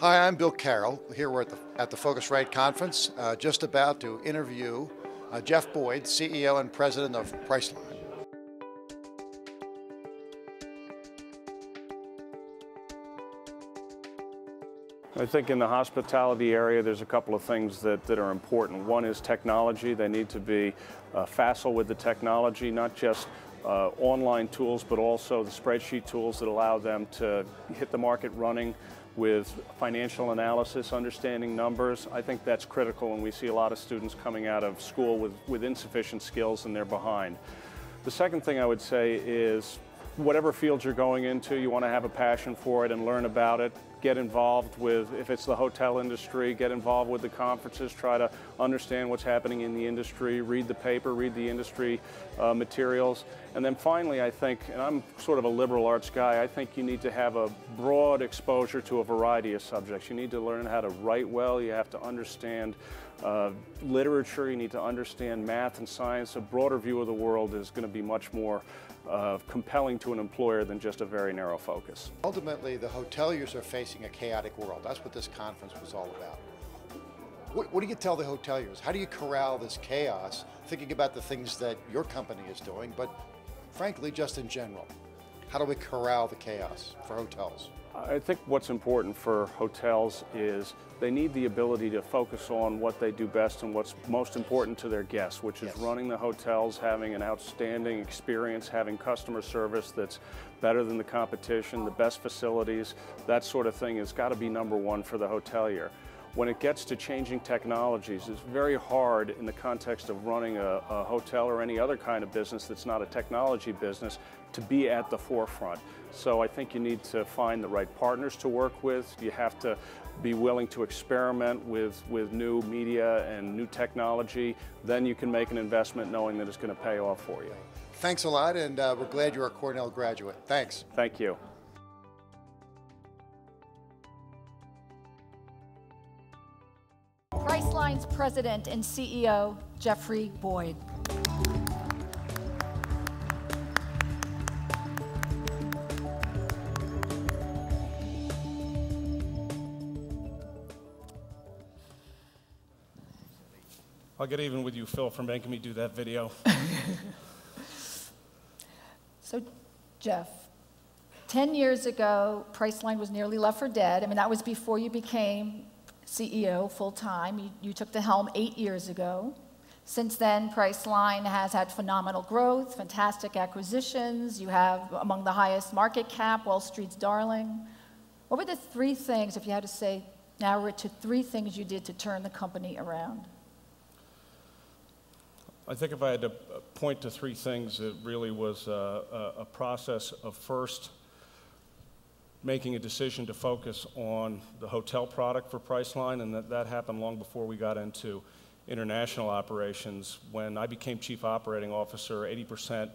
Hi, I'm Bill Carroll. Here we're at the PhoCusWright conference, just about to interview Jeff Boyd, CEO and President of Priceline. I think in the hospitality area, there's a couple of things that are important. One is technology. They need to be facile with the technology, not just online tools, but also the spreadsheet tools that allow them to hit the market running with financial analysis, understanding numbers. I think that's critical, and we see a lot of students coming out of school with insufficient skills and they're behind. The second thing I would say is whatever field you're going into, you want to have a passion for it and learn about it. Get involved with, if it's the hotel industry, get involved with the conferences, try to understand what's happening in the industry, read the paper, read the industry materials. And then finally, I think, and I'm sort of a liberal arts guy, I think you need to have a broad exposure to a variety of subjects. You need to learn how to write well, you have to understand literature, you need to understand math and science. A broader view of the world is going to be much more compelling to an employer than just a very narrow focus. Ultimately, the hoteliers are facing a chaotic world. That's what this conference was all about. What do you tell the hoteliers? How do you corral this chaos, thinking about the things that your company is doing, but frankly, just in general? How do we corral the chaos for hotels? I think what's important for hotels is they need the ability to focus on what they do best and what's most important to their guests, which is running the hotels, having an outstanding experience, having customer service that's better than the competition, the best facilities. That sort of thing has got to be number one for the hotelier. When it gets to changing technologies, it's very hard in the context of running a hotel or any other kind of business that's not a technology business to be at the forefront. So I think you need to find the right partners to work with. You have to be willing to experiment with new media and new technology. Then you can make an investment knowing that it's going to pay off for you. Thanks a lot, and we're glad you're a Cornell graduate. Thanks. Thank you. Priceline's President and CEO, Jeffrey Boyd. I'll get even with you, Phil, for making me do that video. So, Jeff, 10 years ago, Priceline was nearly left for dead. I mean, that was before you became CEO full-time. You took the helm 8 years ago. Since then, Priceline has had phenomenal growth, fantastic acquisitions. You have among the highest market cap, Wall Street's darling. What were the three things, if you had to say, narrow it to three things you did to turn the company around? I think if I had to point to three things, it really was a process of first making a decision to focus on the hotel product for Priceline, and that happened long before we got into international operations. When I became Chief Operating Officer, 80%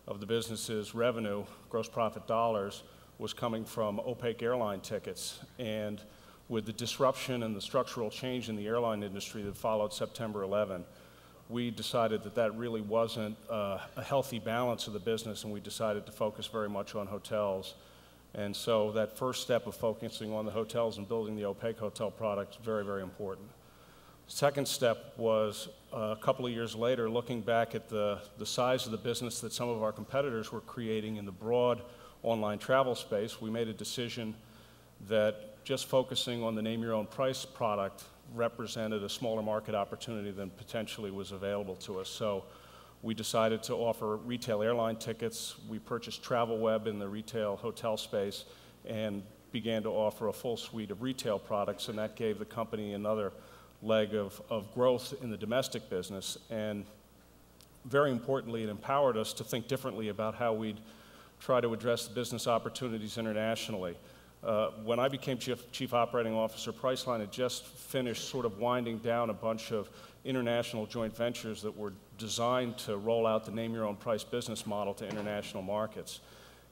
of the business's revenue, gross profit dollars, was coming from opaque airline tickets. And with the disruption and the structural change in the airline industry that followed September 11, we decided that that really wasn't a healthy balance of the business, and we decided to focus very much on hotels. And so that first step of focusing on the hotels and building the opaque hotel product is very, very important. Second step was a couple of years later, looking back at the size of the business that some of our competitors were creating in the broad online travel space. We made a decision that just focusing on the name your own price product represented a smaller market opportunity than potentially was available to us. So we decided to offer retail airline tickets. We purchased TravelWeb in the retail hotel space and began to offer a full suite of retail products, and that gave the company another leg of growth in the domestic business. And very importantly, it empowered us to think differently about how we'd try to address the business opportunities internationally. When I became Chief Operating Officer, Priceline had just finished sort of winding down a bunch of international joint ventures that were designed to roll out the name your own price business model to international markets.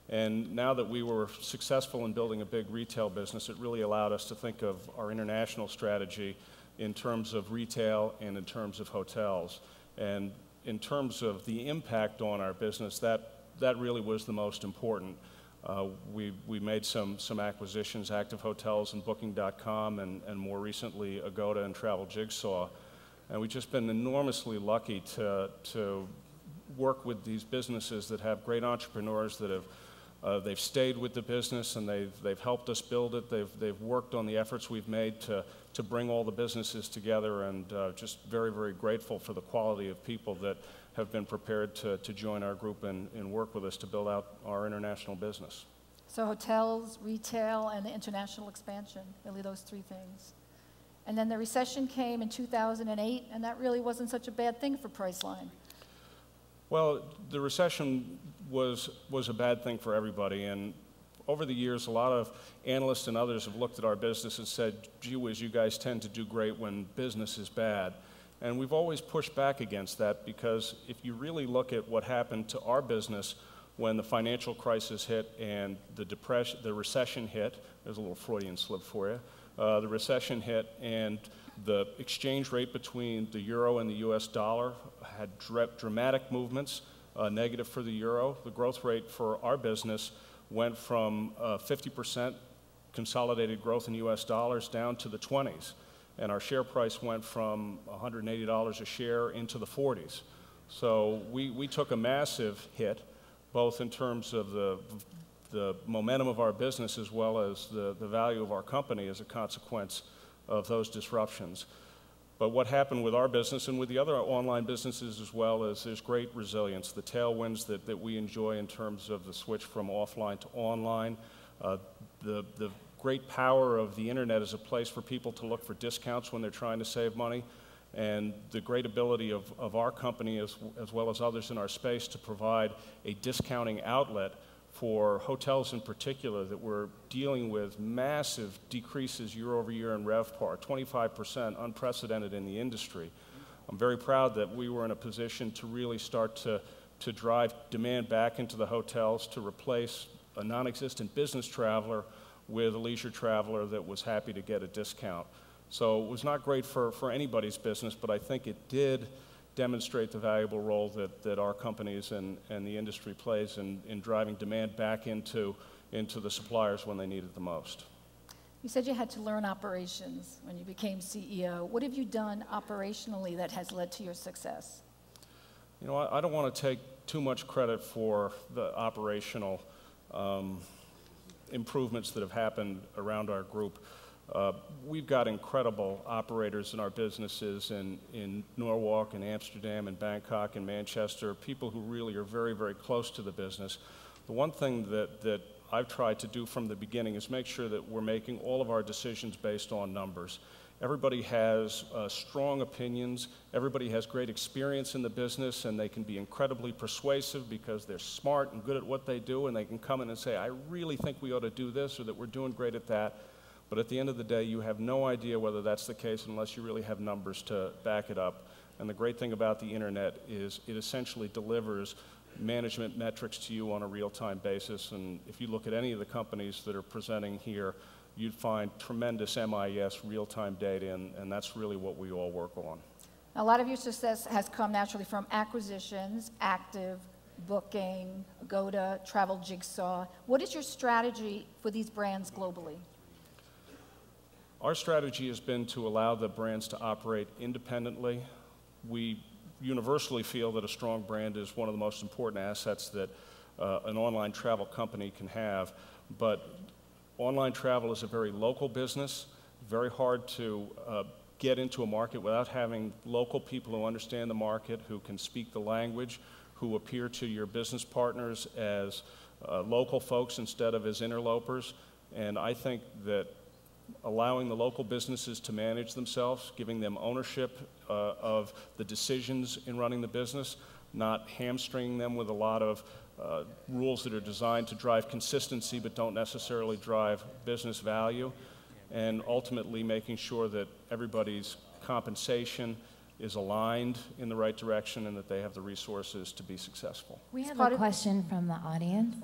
And now that we were successful in building a big retail business, it really allowed us to think of our international strategy in terms of retail and in terms of hotels. And in terms of the impact on our business, that really was the most important. We made some acquisitions, Active Hotels and Booking.com, and more recently Agoda and Travel Jigsaw. And we've just been enormously lucky to work with these businesses that have great entrepreneurs that have they've stayed with the business and they've helped us build it. They've worked on the efforts we've made to bring all the businesses together, and just very, very grateful for the quality of people that have been prepared to join our group and work with us to build out our international business. So hotels, retail, and the international expansion, really those three things. And then the recession came in 2008, and that really wasn't such a bad thing for Priceline. Well, the recession was a bad thing for everybody, and over the years, a lot of analysts and others have looked at our business and said, gee whiz, you guys tend to do great when business is bad. And we've always pushed back against that, because if you really look at what happened to our business when the financial crisis hit and the recession hit, there's a little Freudian slip for you, the recession hit and the exchange rate between the euro and the US dollar had dramatic movements, negative for the euro. The growth rate for our business went from 50% consolidated growth in US dollars down to the 20s. And our share price went from $180 a share into the 40s. So we took a massive hit, both in terms of the momentum of our business as well as the value of our company as a consequence of those disruptions. But what happened with our business and with the other online businesses as well is there's great resilience. The tailwinds that we enjoy in terms of the switch from offline to online, the great power of the internet as a place for people to look for discounts when they're trying to save money, and the great ability of our company as well as others in our space to provide a discounting outlet for hotels in particular that were dealing with massive decreases year over year in RevPAR, 25%, unprecedented in the industry. I'm very proud that we were in a position to really start to drive demand back into the hotels, to replace a non-existent business traveler with a leisure traveler that was happy to get a discount. So it was not great for anybody's business, but I think it did demonstrate the valuable role that our companies and the industry plays in driving demand back into the suppliers when they need it the most. You said you had to learn operations when you became CEO. What have you done operationally that has led to your success? You know, I don't want to take too much credit for the operational improvements that have happened around our group. We've got incredible operators in our businesses in Norwalk and Amsterdam and Bangkok and Manchester, people who really are very, very close to the business. The one thing that I've tried to do from the beginning is make sure that we're making all of our decisions based on numbers. Everybody has strong opinions, everybody has great experience in the business, and they can be incredibly persuasive because they're smart and good at what they do, and they can come in and say, I really think we ought to do this, or that we're doing great at that. But at the end of the day, you have no idea whether that's the case unless you really have numbers to back it up. And the great thing about the internet is it essentially delivers management metrics to you on a real-time basis. And if you look at any of the companies that are presenting here, you'd find tremendous MIS real-time data, and that's really what we all work on. A lot of your success has come naturally from acquisitions, Active, Booking, Agoda, Travel Jigsaw. What is your strategy for these brands globally? Our strategy has been to allow the brands to operate independently. We universally feel that a strong brand is one of the most important assets that an online travel company can have, but online travel is a very local business, very hard to get into a market without having local people who understand the market, who can speak the language, who appear to your business partners as local folks instead of as interlopers. And I think that allowing the local businesses to manage themselves, giving them ownership of the decisions in running the business, not hamstringing them with a lot of rules that are designed to drive consistency but don't necessarily drive business value, and ultimately making sure that everybody's compensation is aligned in the right direction and that they have the resources to be successful. We have a question from the audience.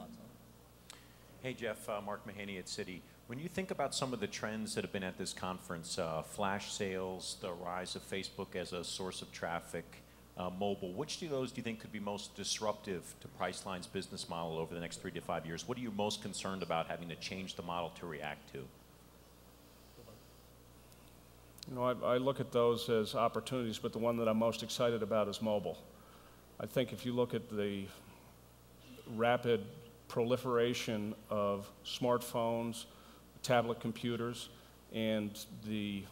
Hey Jeff, Mark Mahaney at Citi. When you think about some of the trends that have been at this conference, flash sales, the rise of Facebook as a source of traffic, mobile. Which of those do you think could be most disruptive to Priceline's business model over the next 3 to 5 years? What are you most concerned about having to change the model to react to? You know, I look at those as opportunities, but the one that I'm most excited about is mobile. I think if you look at the rapid proliferation of smartphones, tablet computers, and the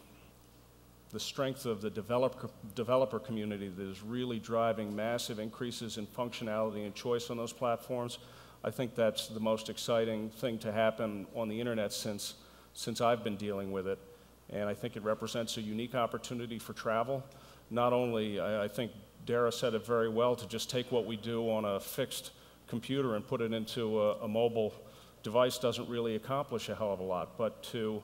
strength of the developer community that is really driving massive increases in functionality and choice on those platforms, I think that's the most exciting thing to happen on the internet since I've been dealing with it. And I think it represents a unique opportunity for travel. Not only, I think Dara said it very well, to just take what we do on a fixed computer and put it into a mobile device doesn't really accomplish a hell of a lot, but to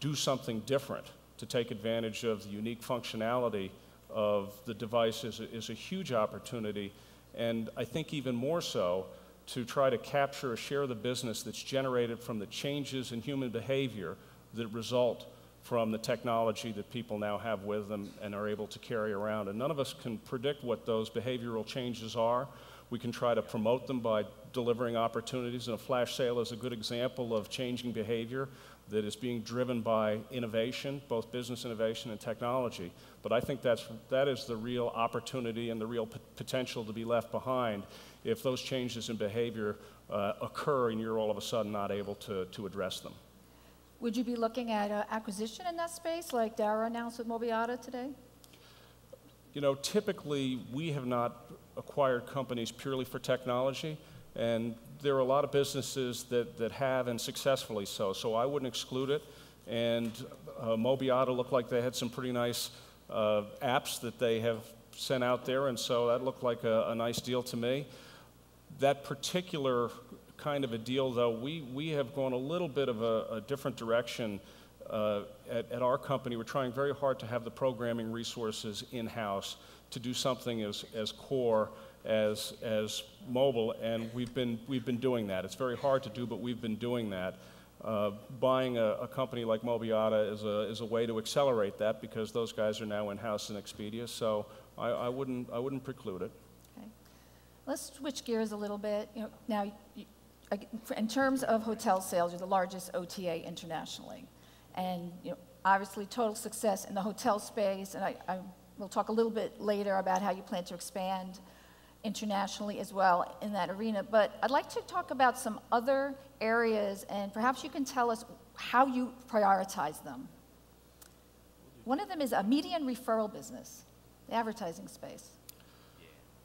do something different, to take advantage of the unique functionality of the device is a huge opportunity, and I think even more so to try to capture a share of the business that's generated from the changes in human behavior that result from the technology that people now have with them and are able to carry around. And none of us can predict what those behavioral changes are. We can try to promote them by delivering opportunities, and a flash sale is a good example of changing behavior that is being driven by innovation, both business innovation and technology. But I think that is the real opportunity and the real potential to be left behind if those changes in behavior occur and you're all of a sudden not able to address them. Would you be looking at acquisition in that space, like Dara announced with Mobiata today? You know, typically we have not acquired companies purely for technology, and there are a lot of businesses that have, and successfully so I wouldn't exclude it. And Mobiata looked like they had some pretty nice apps that they have sent out there, and so that looked like a nice deal to me. That particular kind of a deal, though, we have gone a little bit of a different direction at our company. We're trying very hard to have the programming resources in-house to do something as core as mobile, and we've been doing that. It's very hard to do, but we've been doing that. Buying a company like Mobiata is a way to accelerate that, because those guys are now in-house in Expedia, so I wouldn't preclude it. Okay. Let's switch gears a little bit. You know, now, in terms of hotel sales, you're the largest OTA internationally, and you know, obviously total success in the hotel space, and we'll talk a little bit later about how you plan to expand internationally as well in that arena. But I'd like to talk about some other areas, and perhaps you can tell us how you prioritize them. One of them is a media and referral business, the advertising space.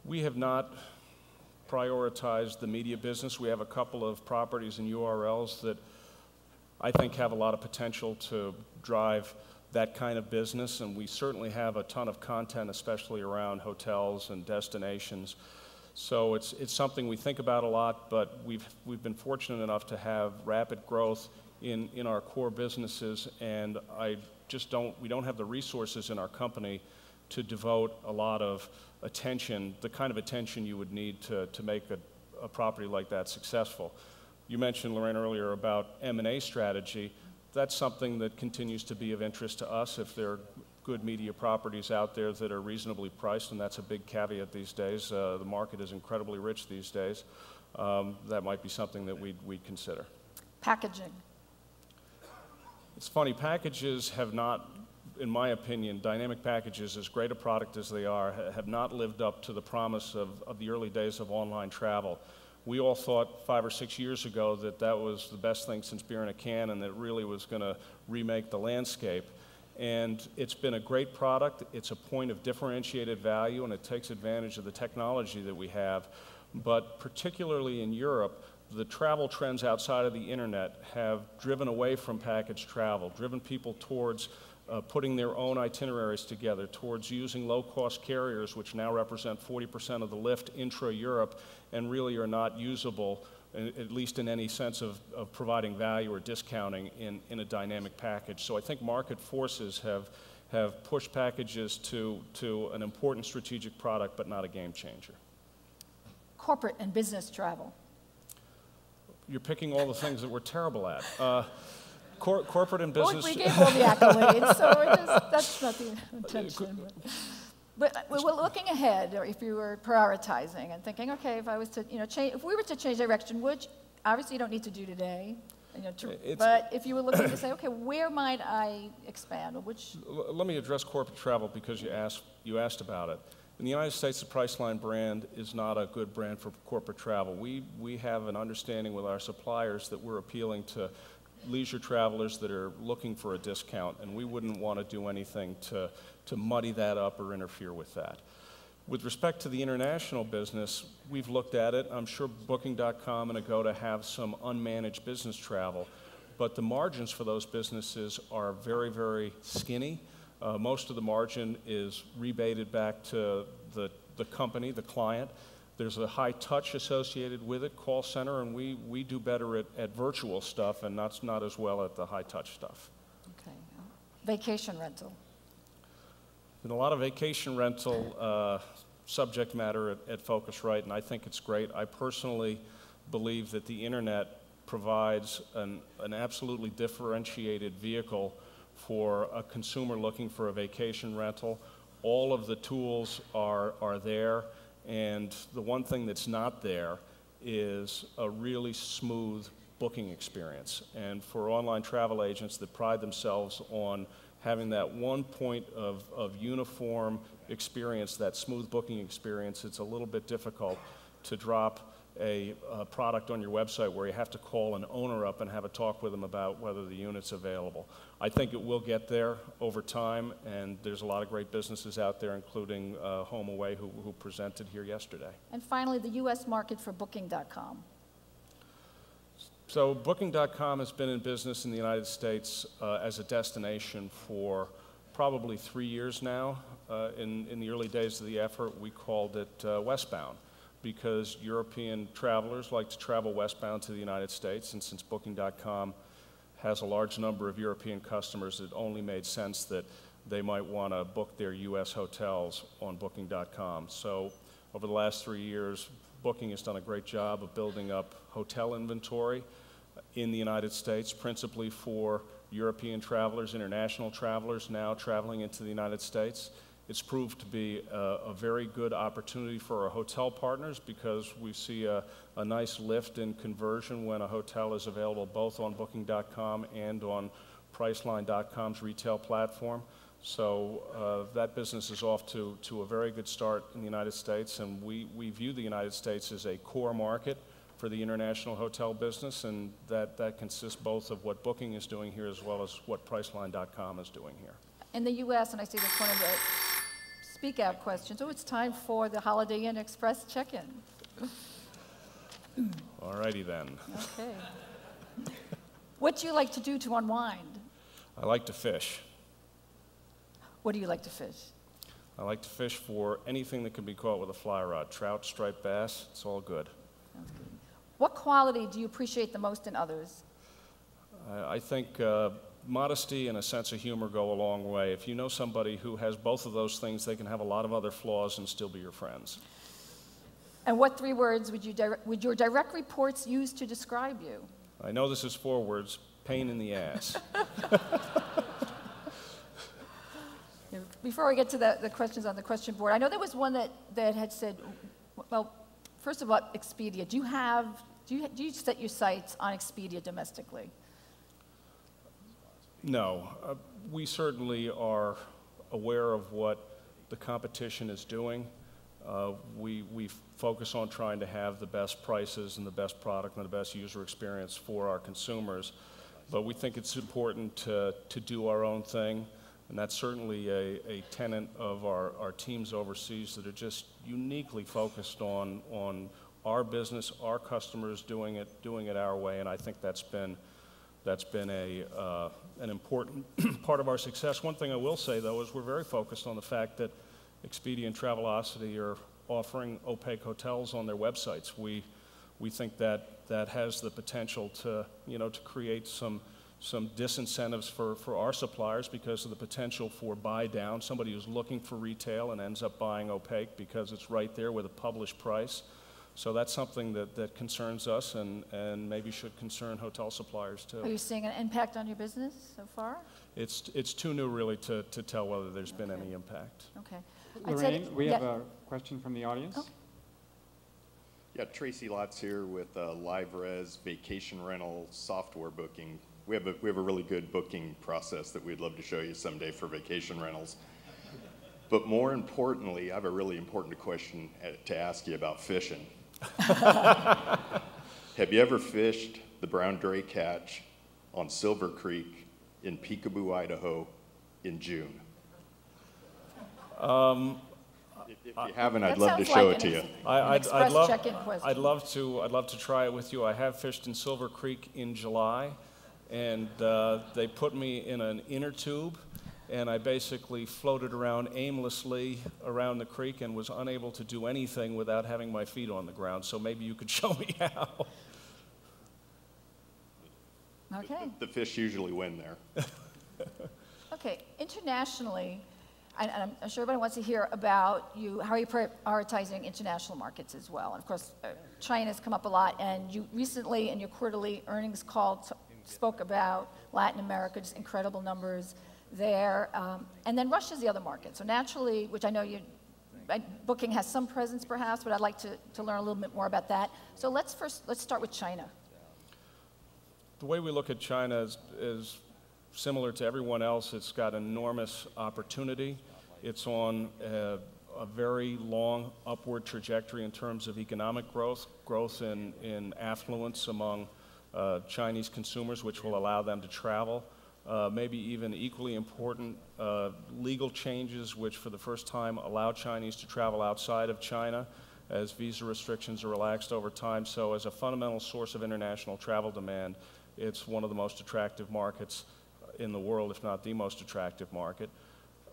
We have not prioritized the media business. We have a couple of properties and URLs that I think have a lot of potential to drive that kind of business, and we certainly have a ton of content, especially around hotels and destinations. So it's something we think about a lot, but we've been fortunate enough to have rapid growth in our core businesses, and we don't have the resources in our company to devote a lot of attention, the kind of attention you would need to make a property like that successful. You mentioned, Lorraine, earlier about M&A strategy. That's something that continues to be of interest to us if there are good media properties out there that are reasonably priced, and that's a big caveat these days. The market is incredibly rich these days. That might be something that we'd consider. Packaging. It's funny, packages have not, in my opinion, dynamic packages, as great a product as they are, have not lived up to the promise of the early days of online travel. We all thought 5 or 6 years ago that that was the best thing since beer in a can, and that it really was going to remake the landscape. And it's been a great product. It's a point of differentiated value, and it takes advantage of the technology that we have. But particularly in Europe, the travel trends outside of the internet have driven away from package travel, driven people towards putting their own itineraries together, towards using low-cost carriers, which now represent 40% of the lift intra-Europe and really are not usable, at least in any sense of providing value or discounting in a dynamic package. So I think market forces have pushed packages to an important strategic product, but not a game changer. Corporate and business travel. You're picking all the things that we're terrible at. Corporate and business. Well, we gave all the accolades, so that's not the intention. But we're looking ahead, or if you were prioritizing and thinking, okay, if I was to, change, if we were to change direction, which obviously you don't need to do today, but if you were looking to say, okay, where might I expand, or which? Let me address corporate travel because you asked about it. In the United States, the Priceline brand is not a good brand for corporate travel. We have an understanding with our suppliers that we're appealing to leisure travelers that are looking for a discount, and we wouldn't want to do anything to muddy that up or interfere with that. With respect to the international business, we've looked at it. I'm sure Booking.com and Agoda have some unmanaged business travel, but the margins for those businesses are very, very skinny. Most of the margin is rebated back to the company, the client. There's a high touch associated with it, call center, and we do better at virtual stuff and not as well at the high touch stuff. Okay. Vacation rental. There's a lot of vacation rental subject matter at PhoCusWright, and I think it's great. I personally believe that the internet provides an absolutely differentiated vehicle for a consumer looking for a vacation rental. All of the tools are there, and the one thing that's not there is a really smooth booking experience. And for online travel agents that pride themselves on having that one point of uniform experience, that smooth booking experience, it's a little bit difficult to drop a product on your website where you have to call an owner up and have a talk with them about whether the unit's available. I think it will get there over time, and there's a lot of great businesses out there, including HomeAway, who presented here yesterday. And finally, the U.S. market for Booking.com. So Booking.com has been in business in the United States as a destination for probably 3 years now. In the early days of the effort, we called it Westbound, because European travelers like to travel westbound to the United States, and since Booking.com has a large number of European customers, it only made sense that they might want to book their U.S. hotels on Booking.com. So over the last 3 years, Booking has done a great job of building up hotel inventory in the United States, principally for European travelers, international travelers now traveling into the United States. It's proved to be a very good opportunity for our hotel partners because we see a nice lift in conversion when a hotel is available both on Booking.com and on Priceline.com's retail platform. So that business is off to a very good start in the United States, and we view the United States as a core market for the international hotel business, and that consists both of what Booking is doing here as well as what Priceline.com is doing here. In the U.S., and I see that's one of the speak out questions, so it's time for the Holiday Inn Express check-in. All righty then. Okay. What do you like to do to unwind? I like to fish. What do you like to fish? I like to fish for anything that can be caught with a fly rod. Trout, striped bass, it's all good. Sounds good. What quality do you appreciate the most in others? I think modesty and a sense of humor go a long way. If you know somebody who has both of those things, they can have a lot of other flaws and still be your friends. And what 3 words would your direct reports use to describe you? I know this is 4 words, pain in the ass. Before we get to the questions on the question board, I know there was one that had said, well, first of all, Expedia. Do you set your sights on Expedia domestically? No. We certainly are aware of what the competition is doing. We focus on trying to have the best prices and the best product and the best user experience for our consumers. But we think it's important to do our own thing. And that's certainly a tenet of our teams overseas that are just uniquely focused on our business, our customers doing it our way. And I think that's been an important part of our success. One thing I will say, though, is we're very focused on the fact that Expedia and Travelocity are offering opaque hotels on their websites. We think that has the potential to create some disincentives for our suppliers because of the potential for buy down. Somebody who's looking for retail and ends up buying opaque because it's right there with a published price. So that's something that concerns us and maybe should concern hotel suppliers too. Are you seeing an impact on your business so far? It's too new really to tell whether there's been any impact. Okay. Lorraine, we have a question from the audience. Oh. Yeah, Tracy Lotz here with LiveRes vacation rental software booking. We have a really good booking process that we'd love to show you someday for vacation rentals. But more importantly, I have a really important question to ask you about fishing. Have you ever fished the brown dray catch on Silver Creek in Peekaboo, Idaho in June? If you haven't, I'd love to show it to you. I'd love to try it with you. I have fished in Silver Creek in July, and they put me in an inner tube, and I basically floated around aimlessly around the creek and was unable to do anything without having my feet on the ground. So maybe you could show me how. Okay. The fish usually win there. Okay, internationally, and I'm sure everybody wants to hear about you, how are you prioritizing international markets as well? And of course, China's come up a lot, and you recently in your quarterly earnings call spoke about Latin America, just incredible numbers there. And then Russia's the other market. So naturally, which I know Booking has some presence perhaps, but I'd like to learn a little bit more about that. So let's start with China. The way we look at China is similar to everyone else. It's got enormous opportunity. It's on a very long upward trajectory in terms of economic growth in affluence among Chinese consumers, which will allow them to travel. Maybe even equally important, legal changes which for the first time allow Chinese to travel outside of China as visa restrictions are relaxed over time. So as a fundamental source of international travel demand, it's one of the most attractive markets in the world, if not the most attractive market.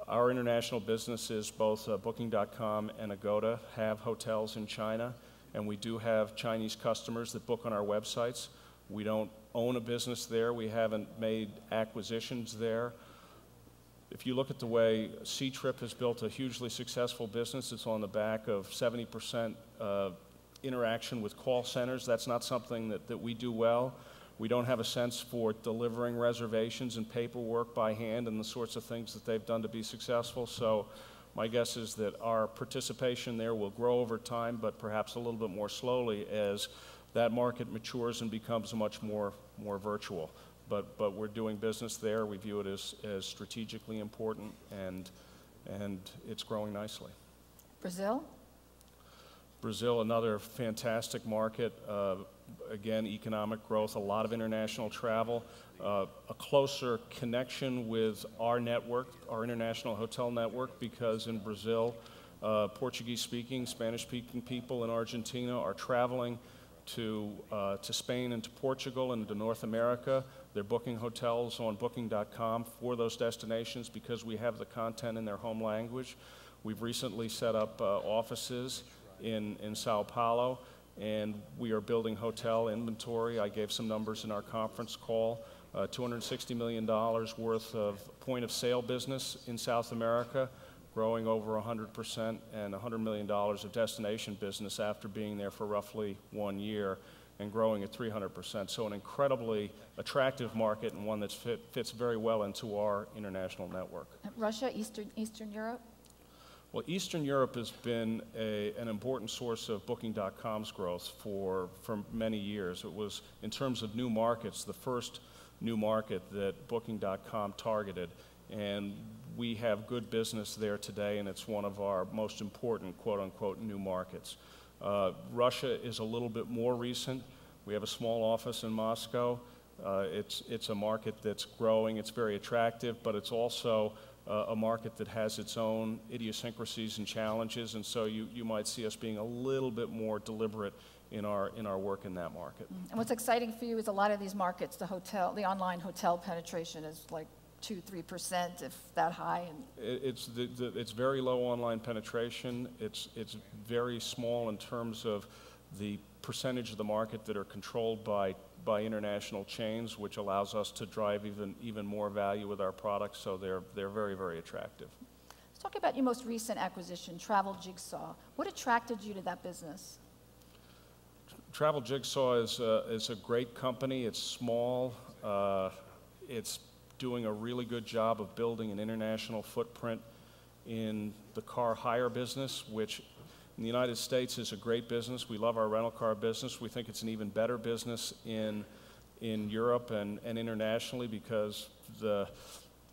Our international businesses, both Booking.com and Agoda, have hotels in China, and we do have Chinese customers that book on our websites. We don't own a business there. We haven't made acquisitions there. If you look at the way C-Trip has built a hugely successful business, it's on the back of 70% interaction with call centers. That's not something that we do well. We don't have a sense for delivering reservations and paperwork by hand and the sorts of things that they've done to be successful. So my guess is that our participation there will grow over time, but perhaps a little bit more slowly as that market matures and becomes much more virtual. But we're doing business there. We view it as strategically important, and it's growing nicely. Brazil? Brazil, another fantastic market. Again, economic growth, a lot of international travel, a closer connection with our network, our international hotel network, because in Brazil, Portuguese-speaking, Spanish-speaking people in Argentina are traveling to Spain and to Portugal and to North America. They're booking hotels on Booking.com for those destinations because we have the content in their home language. We've recently set up offices in Sao Paulo, and we are building hotel inventory. I gave some numbers in our conference call, $260 million worth of point-of-sale business in South America, growing over 100%, and $100 million of destination business after being there for roughly 1 year and growing at 300%. So an incredibly attractive market and one that fits very well into our international network. Russia, Eastern Europe? Well, Eastern Europe has been an important source of Booking.com's growth for many years. It was, in terms of new markets, the first new market that Booking.com targeted, and we have good business there today, and it's one of our most important, quote-unquote, new markets. Russia is a little bit more recent. We have a small office in Moscow. It's a market that's growing. It's very attractive, but it's also a market that has its own idiosyncrasies and challenges, and so you might see us being a little bit more deliberate in our work in that market. And what's exciting for you is a lot of these markets, the online hotel penetration is like 2-3%, if that high. And it's very low online penetration. It's very small in terms of the percentage of the market that are controlled by international chains, which allows us to drive even more value with our products. So they're very, very attractive. Let's talk about your most recent acquisition, Travel Jigsaw. What attracted you to that business? Travel Jigsaw is a great company. It's small. It's doing a really good job of building an international footprint in the car hire business, which in the United States is a great business. We love our rental car business. We think it's an even better business in Europe and internationally, because the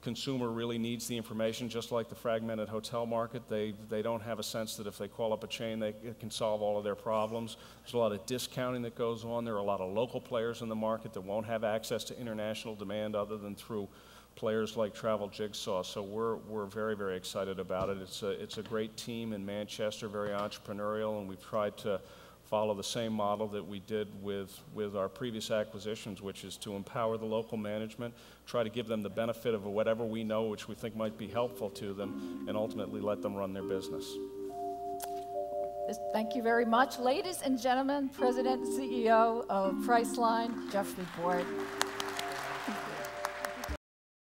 consumer really needs the information, just like the fragmented hotel market. They don't have a sense that if they call up a chain, it can solve all of their problems. There's a lot of discounting that goes on. There are a lot of local players in the market that won't have access to international demand other than through players like Travel Jigsaw. So we're very, very excited about it. It's a great team in Manchester, very entrepreneurial, and we've tried to follow the same model that we did with our previous acquisitions, which is to empower the local management, try to give them the benefit of whatever we know which we think might be helpful to them, and ultimately let them run their business. Thank you very much. Ladies and gentlemen, President and CEO of Priceline, Jeffrey Board.